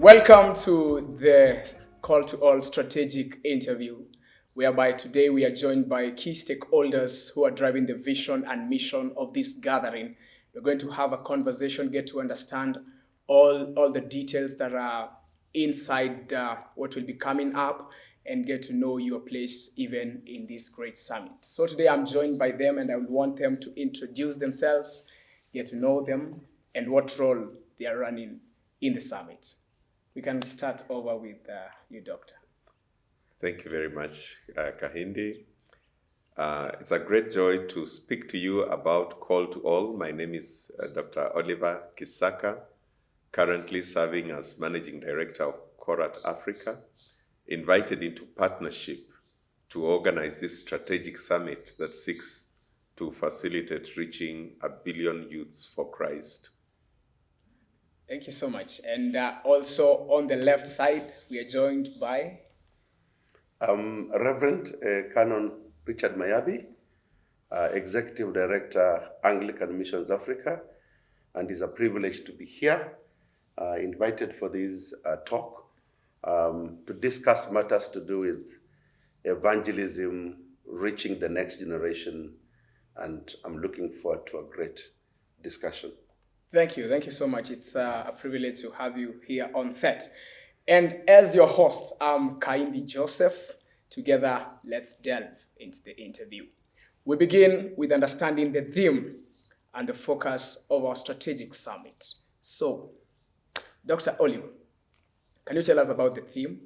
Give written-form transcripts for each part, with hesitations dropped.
Welcome to the Call to All strategic interview, whereby today we are joined by key stakeholders who are driving the vision and mission of this gathering. We're going to have a conversation, get to understand all the details that are inside what will be coming up, and get to know your place even in this great summit. So today I'm joined by them, and I would want them to introduce themselves, get to know them, and what role they are running in the summit. We can start over with you, Doctor. Thank you very much, Kahindi. It's a great joy to speak to you about Call to All. My name is Dr. Oliver Kisaka, currently serving as Managing Director of Call2all Africa, invited into partnership to organize this strategic summit that seeks to facilitate reaching 1 billion youths for Christ. Thank you so much. And also on the left side, we are joined by Reverend Canon Richard Mayabi, Executive Director, Anglican Missions Africa, and it's a privilege to be here, invited for this talk to discuss matters to do with evangelism, reaching the next generation, and I'm looking forward to a great discussion. Thank you so much. It's a privilege to have you here on set. And as your host, I'm Kaindi Joseph. Together, let's delve into the interview. We begin with understanding the theme and the focus of our strategic summit. So, Dr. Oliver, can you tell us about the theme?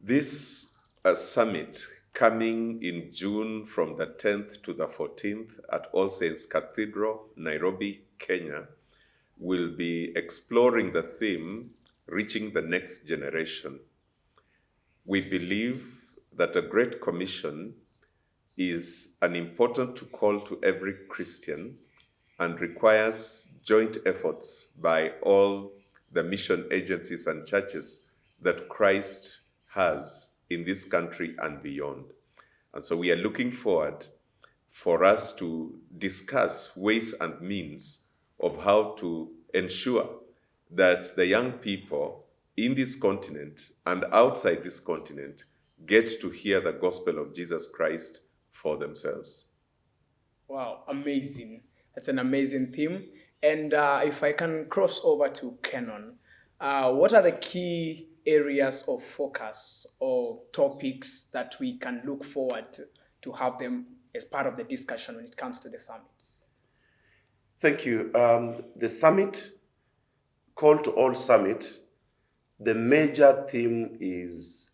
This summit coming in June from the 10th to the 14th at All Saints Cathedral, Nairobi, Kenya, will be exploring the theme, Reaching the Next Generation. We believe that the Great Commission is an important call to every Christian and requires joint efforts by all the mission agencies and churches that Christ has in this country and beyond. And so we are looking forward for us to discuss ways and means of how to ensure that the young people in this continent and outside this continent get to hear the gospel of Jesus Christ for themselves. Wow, amazing. That's an amazing theme. And if I can cross over to Canon, what are the key areas of focus or topics that we can look forward to have them as part of the discussion when it comes to the summit? Thank you. The summit, Call2all Summit, the major theme is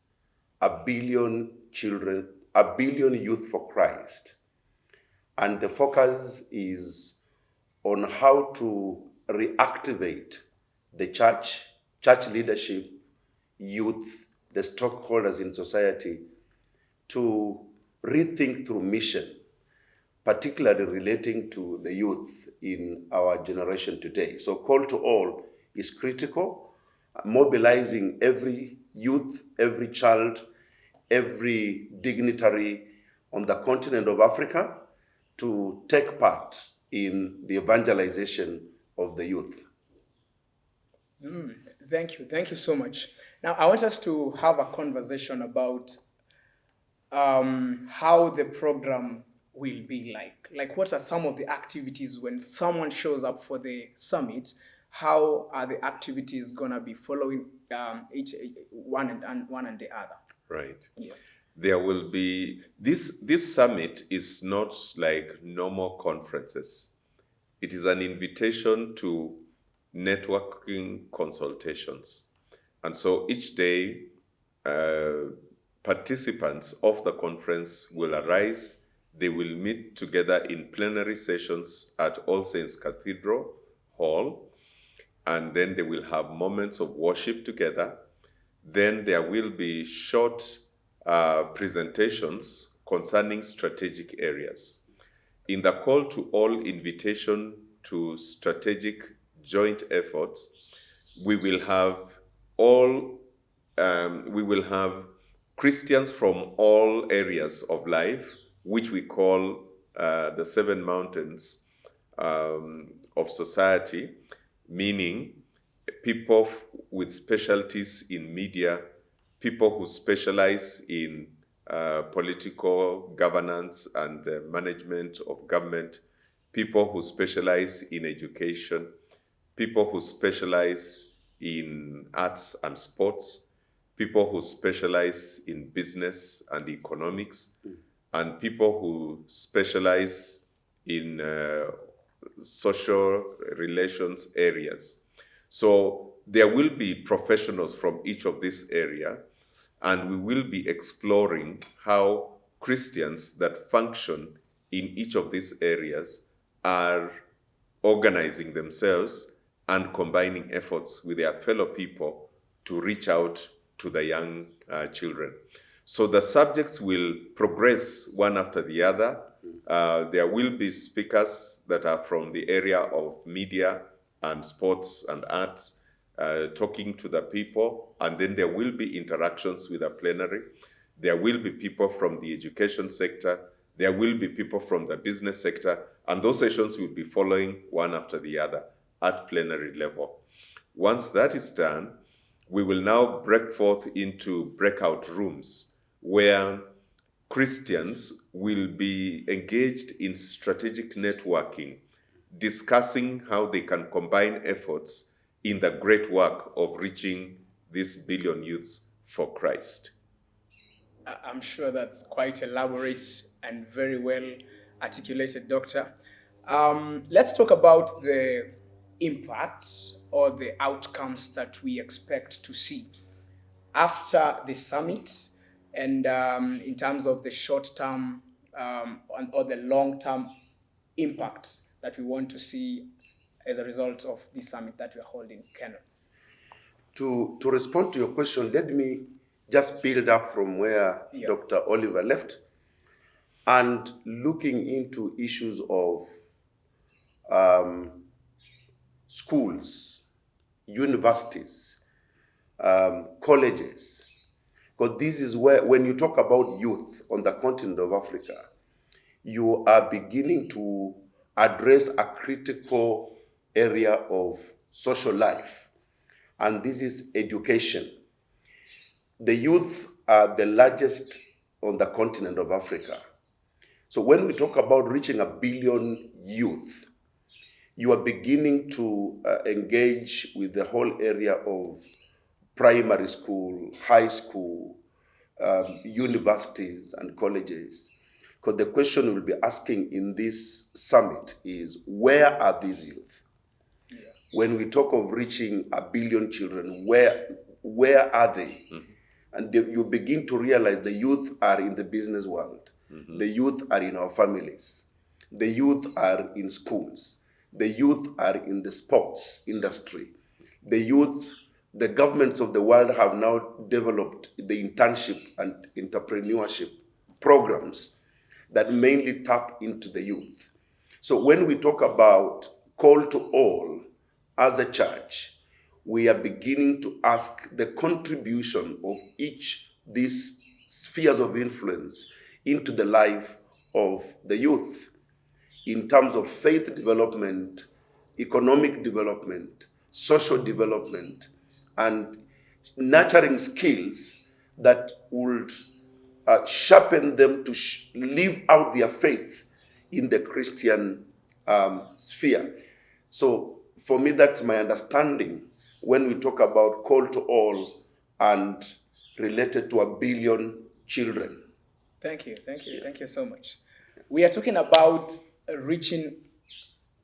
1 billion children, 1 billion youth for Christ. And the focus is on how to reactivate the church leadership, youth, the stakeholders in society, to rethink through mission, particularly relating to the youth in our generation today. So Call2all is critical, mobilizing every youth, every child, every dignitary on the continent of Africa to take part in the evangelization of the youth. Thank you so much. Now, I want us to have a conversation about how the program will be like. Like, what are some of the activities when someone shows up for the summit? How are the activities gonna be following each one and the other? Right. Yeah. There will be this summit is not like normal conferences. It is an invitation to networking consultations. And so each day, participants of the conference will arise. They will meet together in plenary sessions at All Saints Cathedral Hall, and then they will have moments of worship together. Then there will be short presentations concerning strategic areas. In the Call2all invitation to strategic joint efforts, we will have Christians from all areas of life, which we call the 7 mountains of society, meaning people with specialties in media, people who specialize in political governance and management of government, people who specialize in education, people who specialize in arts and sports, people who specialize in business and economics, and people who specialize in social relations areas. So there will be professionals from each of this area, and we will be exploring how Christians that function in each of these areas are organizing themselves and combining efforts with their fellow people to reach out to the young children. So the subjects will progress one after the other. There will be speakers that are from the area of media and sports and arts, talking to the people, and then there will be interactions with a plenary. There will be people from the education sector. There will be people from the business sector, and those sessions will be following one after the other at plenary level. Once that is done, we will now break forth into breakout rooms where Christians will be engaged in strategic networking, discussing how they can combine efforts in the great work of reaching this billion youths for Christ. I'm sure that's quite elaborate and very well articulated, Doctor. Let's talk about the impact or the outcomes that we expect to see after the summit, and in terms of the short-term or the long-term impacts that we want to see as a result of this summit that we are holding in Kenya. To respond to your question, let me just build up from where Dr. Oliver left, and looking into issues of schools, universities, colleges, because this is where, when you talk about youth on the continent of Africa, you are beginning to address a critical area of social life, and this is education. The youth are the largest on the continent of Africa. So when we talk about reaching 1 billion youth, you are beginning to engage with the whole area of primary school, high school, universities and colleges. Because the question we'll be asking in this summit is, where are these youth? Yeah. When we talk of reaching 1 billion children, where are they? Mm-hmm. And you begin to realize the youth are in the business world. Mm-hmm. The youth are in our families. The youth are in schools. The youth are in the sports industry. The youth, the governments of the world have now developed the internship and entrepreneurship programs that mainly tap into the youth. So when we talk about call to all as a church, we are beginning to ask the contribution of each these spheres of influence into the life of the youth in terms of faith development, economic development, social development, and nurturing skills that would sharpen them to live out their faith in the Christian sphere. So for me, that's my understanding when we talk about call to all and related to 1 billion children. Thank you so much. We are talking about reaching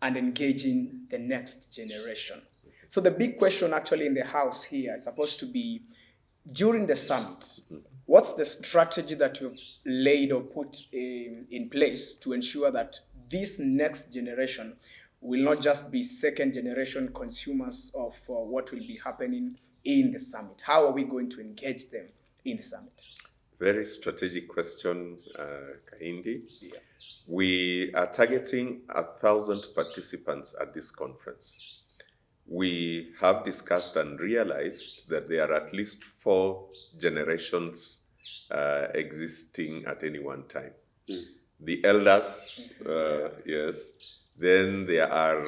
and engaging the next generation. So the big question actually in the house here is supposed to be, during the summit, what's the strategy that you've laid or put in place to ensure that this next generation will not just be second generation consumers of what will be happening in the summit? How are we going to engage them in the summit? Very strategic question, Kahindi. Yeah. We are targeting 1,000 participants at this conference. We have discussed and realized that there are at least 4 generations existing at any one time. Mm. The elders, yes. Then there are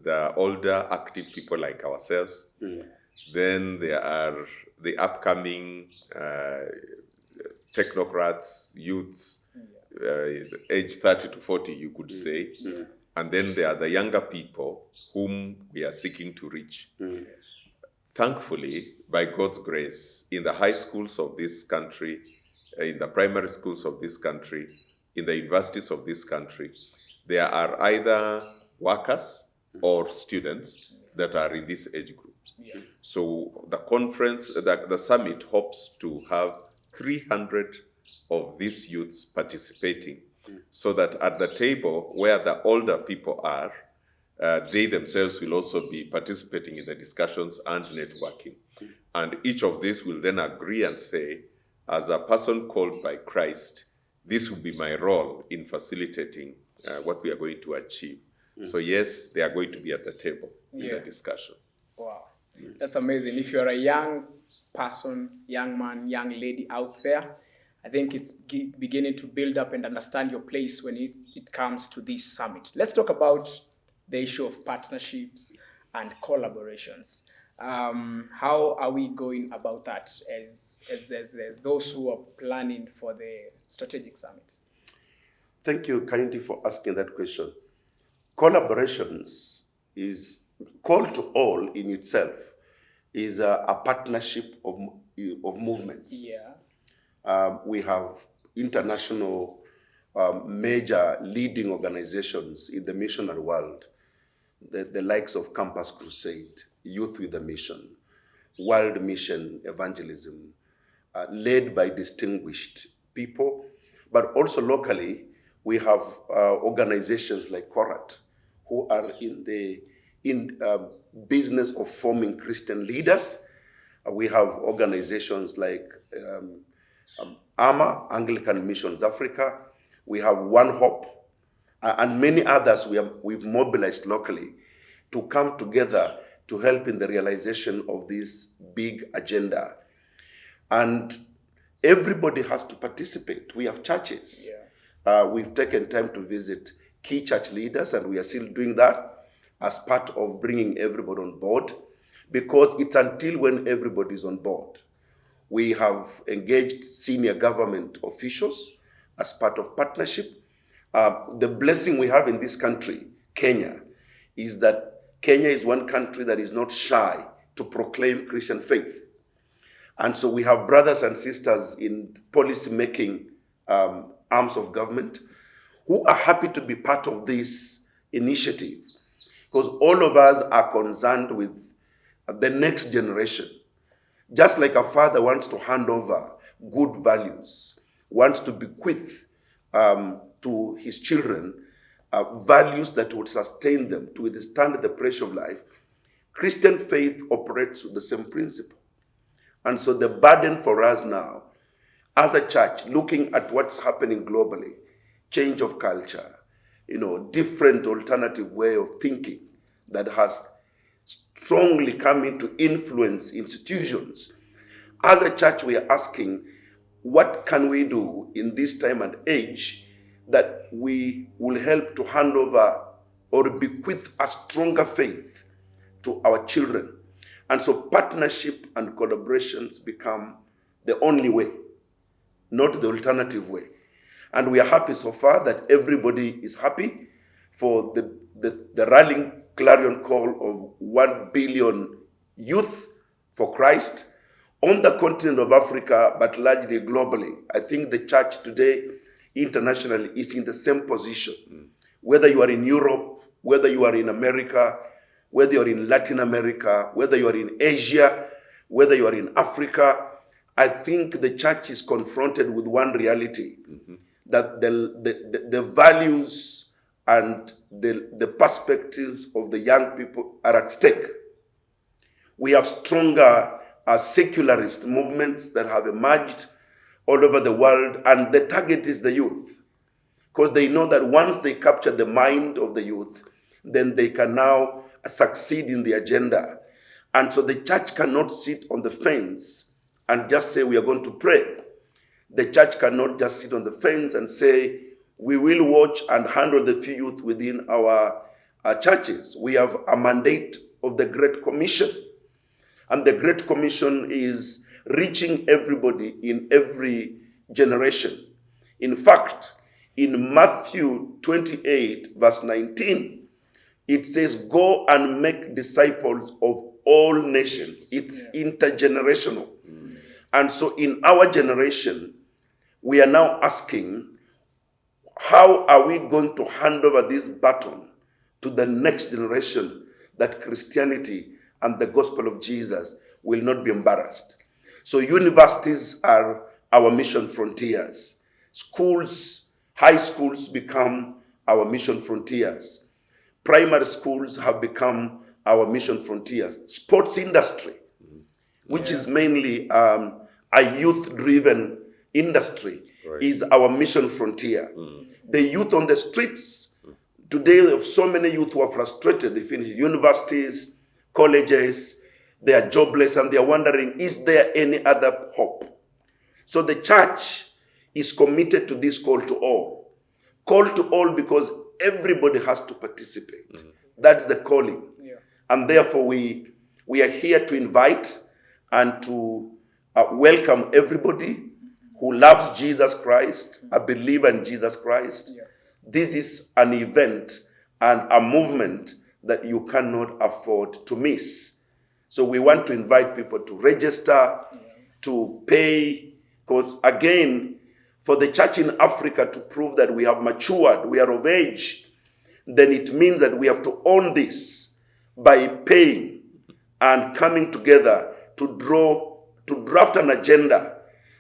the older active people like ourselves. Mm. Then there are the upcoming technocrats, youths, age 30 to 40, you could say. And then there are the younger people whom we are seeking to reach. Thankfully, by God's grace, in the high schools of this country, in the primary schools of this country, in the universities of this country, there are either workers or students that are in this age group. So the conference, the summit hopes to have 300 of these youths participating, so that at the table where the older people are, they themselves will also be participating in the discussions and networking. And each of these will then agree and say, as a person called by Christ, this will be my role in facilitating what we are going to achieve. So yes, they are going to be at the table in the discussion. Wow, that's amazing. If you're a young person, young man, young lady out there, I think it's beginning to build up and understand your place when it comes to this summit. Let's talk about the issue of partnerships and collaborations. How are we going about that as those who are planning for the strategic summit? Thank you kindly for asking that question. Collaborations is Call2all in itself is a partnership of movements. We have international major leading organizations in the missionary world, the likes of Campus Crusade, Youth with a Mission, World Mission Evangelism, led by distinguished people, but also locally, we have organizations like Korat, who are in the business of forming Christian leaders. We have organizations like AMA, Anglican Missions Africa. We have One Hope, and many others we've mobilized locally to come together to help in the realization of this big agenda. And everybody has to participate. We have churches. We've taken time to visit key church leaders, and we are still doing that as part of bringing everybody on board, because it's until when everybody is on board. We have engaged senior government officials as part of partnership. The blessing we have in this country, Kenya, is that Kenya is one country that is not shy to proclaim Christian faith. And so we have brothers and sisters in policy-making arms of government who are happy to be part of this initiative, because all of us are concerned with the next generation. Just like a father wants to hand over good values, wants to bequeath to his children values that would sustain them to withstand the pressure of life, Christian faith operates with the same principle. And so the burden for us now, as a church, looking at what's happening globally, change of culture, different alternative way of thinking that has strongly come into influence institutions. As a church, we are asking, what can we do in this time and age that we will help to hand over or bequeath a stronger faith to our children? And so partnership and collaborations become the only way, not the alternative way. And we are happy so far that everybody is happy for the rallying clarion call of 1 billion youth for Christ on the continent of Africa, but largely globally. I think the church today, internationally, is in the same position. Whether you are in Europe, whether you are in America, whether you are in Latin America, whether you are in Asia, whether you are in Africa, I think the church is confronted with one reality, that the values and the perspectives of the young people are at stake. We have stronger secularist movements that have emerged all over the world, and the target is the youth, because they know that once they capture the mind of the youth, then they can now succeed in the agenda. And so the church cannot sit on the fence and just say we are going to pray. The church cannot just sit on the fence and say we will watch and handle the few youth within our churches. We have a mandate of the Great Commission. And the Great Commission is reaching everybody in every generation. In fact, in Matthew 28, verse 19, it says, go and make disciples of all nations. It's intergenerational. And so in our generation, we are now asking, how are we going to hand over this baton to the next generation, that Christianity and the gospel of Jesus will not be embarrassed? So universities are our mission frontiers. Schools, high schools become our mission frontiers. Primary schools have become our mission frontiers. Sports industry, which is mainly a youth-driven industry, is our mission frontier. The youth on the streets, today so many youth who are frustrated. They finish universities, colleges, they are jobless, and they are wondering, is there any other hope? So the church is committed to this call to all. Call to all because everybody has to participate. That's the calling. And therefore we are here to invite and to welcome everybody who loves Jesus Christ, a believer in Jesus Christ. This is an event and a movement that you cannot afford to miss. So we want to invite people to register, to pay, because again, for the church in Africa to prove that we have matured, we are of age, then it means that we have to own this by paying and coming together to draft an agenda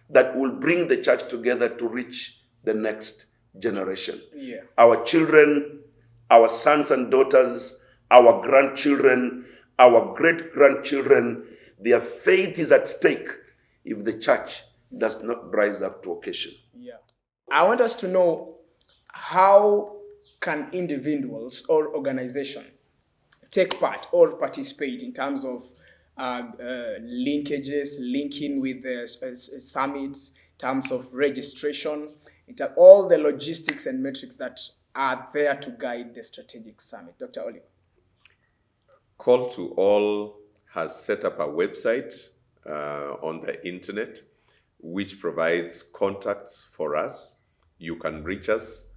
that will bring the church together to reach the next generation. Our children, our sons and daughters, our grandchildren, our great-grandchildren, their faith is at stake if the church does not rise up to occasion. I want us to know, how can individuals or organizations take part or participate in terms of linkages, linking with the summits, in terms of registration, all the logistics and metrics that are there to guide the strategic summit? Dr. Oliver. Call to All has set up a website on the internet which provides contacts for us. You can reach us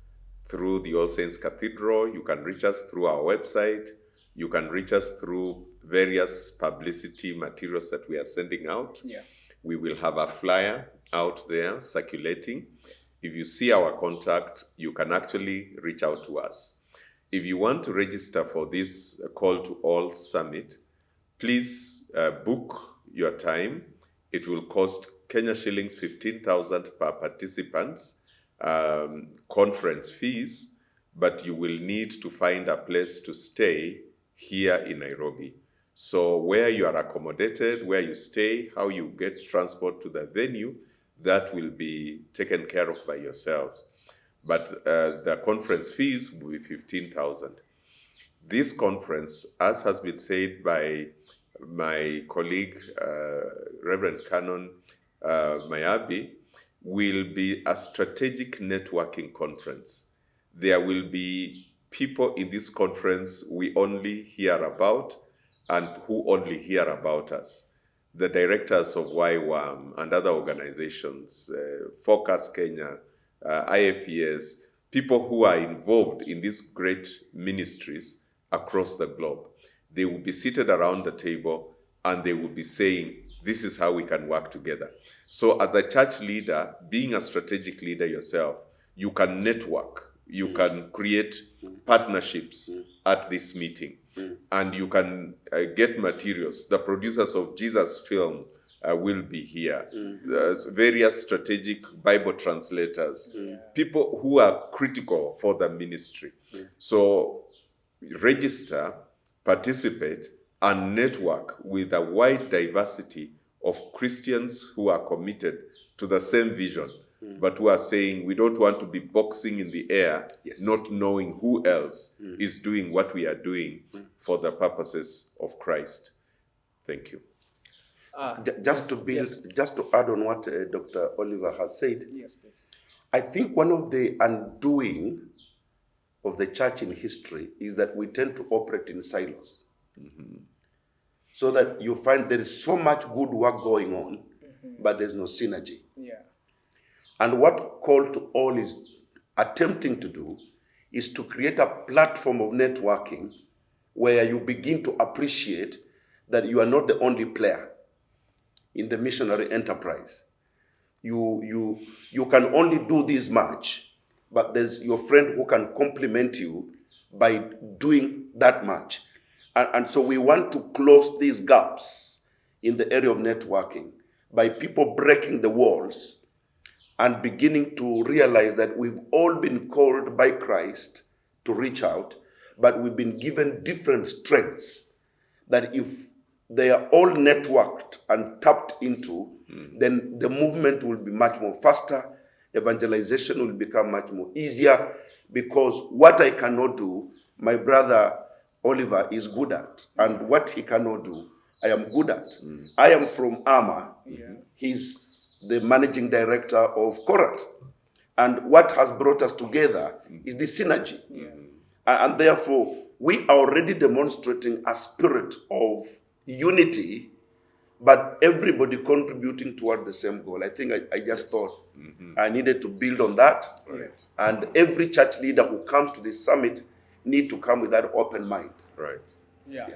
through the All Saints Cathedral. You can reach us through our website. You can reach us through various publicity materials that we are sending out. We will have a flyer out there circulating. If you see our contact, you can actually reach out to us. If you want to register for this Call to All Summit, please book your time. It will cost Kenya shillings 15,000 per participants, conference fees, but you will need to find a place to stay here in Nairobi. So where you are accommodated, where you stay, how you get transport to the venue, that will be taken care of by yourselves. But the conference fees will be 15,000. This conference, as has been said by my colleague, Reverend Canon Mayabi, will be a strategic networking conference. There will be people in this conference we only hear about and who only hear about us. The directors of YWAM and other organizations, Focus Kenya, IFES, people who are involved in these great ministries across the globe. They will be seated around the table and they will be saying, this is how we can work together. So as a church leader, being a strategic leader yourself, you can network, you can create partnerships at this meeting, and you can get materials. The producers of Jesus film will be here. Various strategic Bible translators, people who are critical for the ministry. So register, participate, and network with a wide diversity of Christians who are committed to the same vision, but who are saying we don't want to be boxing in the air, not knowing who else is doing what we are doing for the purposes of Christ. Thank you. Just to add on what Dr. Oliver has said, I think one of the undoing of the church in history is that we tend to operate in silos. so that you find there is so much good work going on, but there's no synergy. Yeah. And what Call to All is attempting to do is to create a platform of networking where you begin to appreciate that you are not the only player in the missionary enterprise. You can only do this much, but there's your friend who can complement you by doing that much. And so we want to close these gaps in the area of networking by people breaking the walls and beginning to realize that we've all been called by Christ to reach out, but we've been given different strengths that if they are all networked and tapped into, then the movement will be much more faster. Evangelization will become much more easier, because what I cannot do, my brother Oliver is good at, and what he cannot do, I am good at. I am from AMA. He's the managing director of Korat. And what has brought us together is the synergy. And therefore, we are already demonstrating a spirit of unity, but everybody contributing toward the same goal. I think I just thought I needed to build on that. Right. And every church leader who comes to this summit need to come with that open mind. Right. Yeah.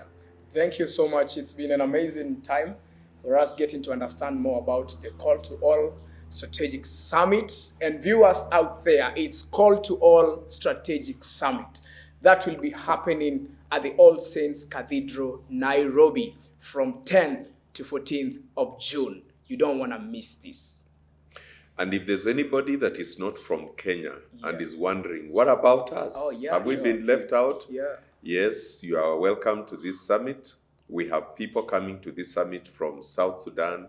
Thank you so much. It's been an amazing time for us getting to understand more about the Call to All Strategic Summit. And viewers out there, it's Call to All Strategic Summit. That will be happening at the All Saints Cathedral, Nairobi, from 10th to 14th of June. You don't want to miss this. And if there's anybody that is not from Kenya and is wondering, what about us? Oh, yeah, Have we sure. been left out? Yeah. Yes, you are welcome to this summit. We have people coming to this summit from South Sudan,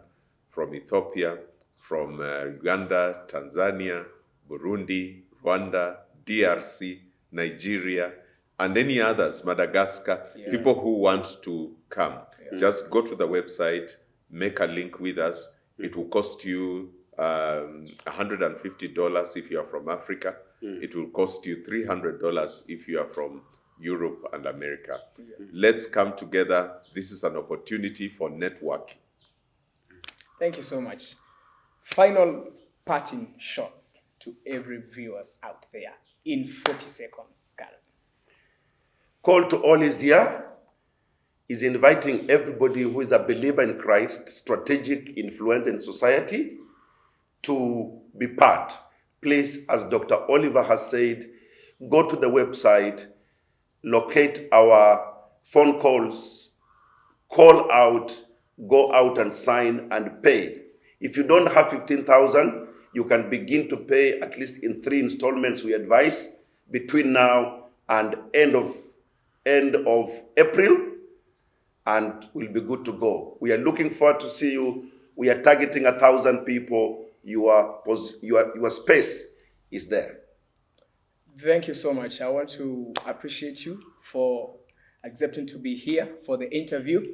from Ethiopia, from Uganda, Tanzania, Burundi, Rwanda, DRC, Nigeria, and any others, Madagascar, people who want to come. Just go to the website, make a link with us. It will cost you $150 if you are from Africa. It will cost you $300 if you are from Europe and America. Let's come together. This is an opportunity for networking. Thank you so much. Final parting shots to every viewers out there in 40 seconds, Carl. Call to All is here is inviting everybody who is a believer in Christ, strategic influence in society, to be part. Please, as Dr. Oliver has said, go to the website, locate our phone calls, call out, go out and sign and pay. If you don't have 15,000, you can begin to pay at least in 3 installments, we advise, between now and end of April, and we'll be good to go. We are looking forward to see you. We are targeting 1,000 people. Your space is there. Thank you so much. I want to appreciate you for accepting to be here for the interview.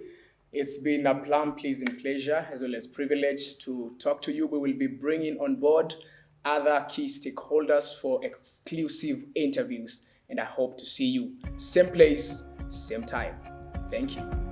It's been a plum pleasing pleasure as well as privilege to talk to you. We will be bringing on board other key stakeholders for exclusive interviews, and I hope to see you same place, same time. Thank you.